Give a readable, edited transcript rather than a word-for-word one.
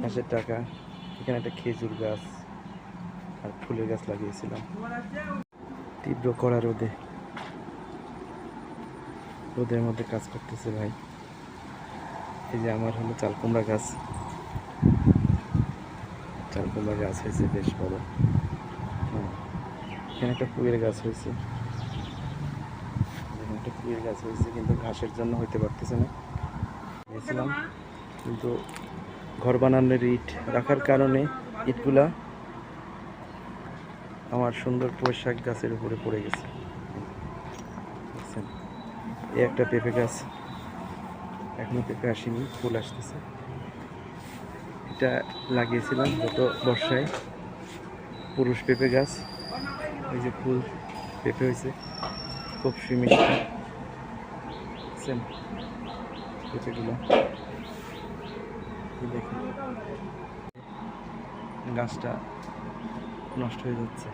ঘাসের টাকা। এখানে একটা খেজুর গাছ আর ফুলের গাছ লাগিয়েছিলাম। তীব্র কড়া রোদের মধ্যে কাজ করতেছে ভাই। এই যে আমার হলো চাল কুমড়া গাছ হয়েছে বেশ বড়। হ্যাঁ, এখানে একটা পুঁইয়ের গাছ হয়েছে, কিন্তু ঘাসের জন্য হইতে পারতেছে না। গেছিলাম কিন্তু ঘর বানানোর ইট রাখার কারণে ইটগুলা আমার সুন্দর পোশাক গাছের উপরে পড়ে গেছে। দেখছেন, এই একটা পেঁপে গাছ, এখনো পেঁপে আসেনি, ফুল আসতেছে। এটা লাগিয়েছিলাম গত বর্ষায়, পুরুষ পেঁপে গাছ। ওই যে ফুল পেঁপে হয়েছে, খুব মিষ্টি। দেখছেন পেঁপেগুলো, দেখুন গাছটা নষ্ট হয়ে যাচ্ছে।